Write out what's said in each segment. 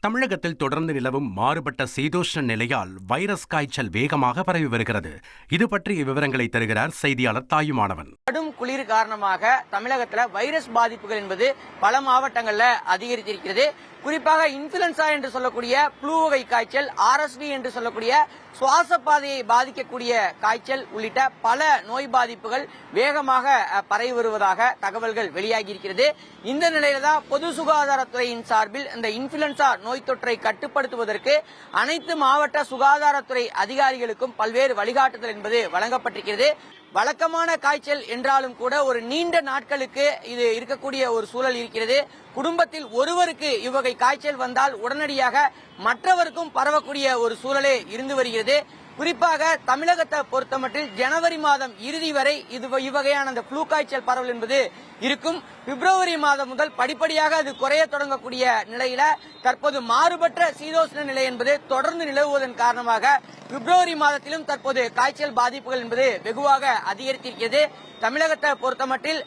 தமிழகத்தில் தொடர்ந்து நிலவும் மாறுபட்ட சீதோஷ்ண நிலையால் வைரஸ் காய்ச்சல் வேகமாக பரவி வருகிறது. இது பற்றிய விவரங்களை தருகிறார் செய்தியாளர் தாயுமானவன். கடும் குளிர் காரணமாக தமிழகத்தில் வைரஸ் பாதிப்புகள் என்பது பல மாவட்டங்களில் அதிகரித்திருக்கிறது. குறிப்பாக இன்ஃபுளுன்சா என்று சொல்லக்கூடிய புளூ வகை காய்ச்சல், RSV என்று சொல்லக்கூடிய சுவாச பாதையை பாதிக்கக்கூடிய காய்ச்சல் உள்ளிட்ட பல நோய் பாதிப்புகள் வேகமாக பரவி வருவதாக தகவல்கள் வெளியாகி இருக்கிறது. இந்த நிலையில தான் பொது சுகாதாரத்துறையின் சார்பில் இந்த இன்ஃபுளுன்சா நோய் தொற்றை கட்டுப்படுத்துவதற்கு அனைத்து மாவட்ட சுகாதாரத்துறை அதிகாரிகளுக்கும் பல்வேறு வழிகாட்டுதல் என்பது வழங்கப்பட்டிருக்கிறது. வழக்கமான காய்ச்சல் என்றாலும் கூட ஒரு நீண்ட நாட்களுக்கு இது இருக்கக்கூடிய ஒரு சூழல் இருக்கிறது. குடும்பத்தில் ஒருவருக்கு இவ்வகை காய்ச்சல் வந்தால் உடனடியாக மற்றவருக்கும் பரவக்கூடிய ஒரு சூழலே இருந்து வருகிறது. குறிப்பாக தமிழகத்தை பொறுத்தமட்டில் ஜனவரி மாதம் இறுதி வரை இவ்வகையான அந்த புளூ காய்ச்சல் பரவல் என்பது இருக்கும். பிப்ரவரி மாதம் முதல் படிப்படியாக அது குறைய தொடங்கக்கூடிய நிலையில தற்போது மாறுபட்ட சீதோஷ்ண நிலை என்பது தொடர்ந்து நிலவுவதன் காரணமாக பிப்ரவரி மாதத்திலும் தற்போது காய்ச்சல் பாதிப்புகள் என்பது வெகுவாக அதிகரித்திருக்கிறது. தமிழகத்தை பொறுத்தமட்டில்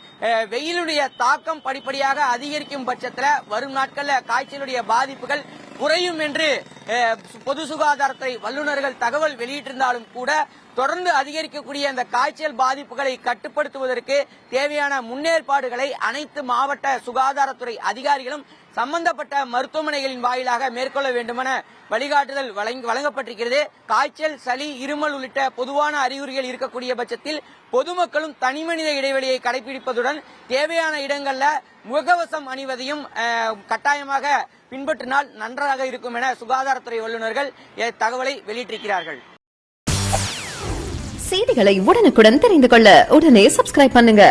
வெயிலுடைய தாக்கம் படிப்படியாக அதிகரிக்கும் பட்சத்தில் வரும் நாட்களில் காய்ச்சலுடைய பாதிப்புகள் குறையும் என்று பொது சுகாதாரத்துறை வல்லுநர்கள் தகவல் வெளியிட்டிருந்தாலும் கூட தொடர்ந்து அதிகரிக்கக்கூடிய அந்த காய்ச்சல் பாதிப்புகளை கட்டுப்படுத்துவதற்கு தேவையான முன்னேற்பாடுகளை அனைத்து மாவட்ட சுகாதாரத்துறை அதிகாரிகளும் சம்பந்தப்பட்ட மருத்துவமனைகளின் வாயிலாக மேற்கொள்ள வேண்டுமென வழிகாட்டுதல் வழங்கப்பட்டிருக்கிறது. காய்ச்சல், சளி, இருமல் உள்ளிட்ட பொதுவான அறிகுறிகள் இருக்கக்கூடிய பட்சத்தில் பொதுமக்களும் தனிமனித இடைவெளியை கடைபிடிப்பதுடன் தேவையான இடங்களில் முகக்கவசம் அணிவதையும் கட்டாயமாக பின்பற்றினால் நன்றாக இருக்கும் என சுகாதாரத்துறை வல்லுநர்கள் தகவலை வெளியிட்டிருக்கிறார்கள். செய்திகளை உடனுக்குடன் தெரிந்து கொள்ள உடனே சப்ஸ்கிரைப் பண்ணுங்க.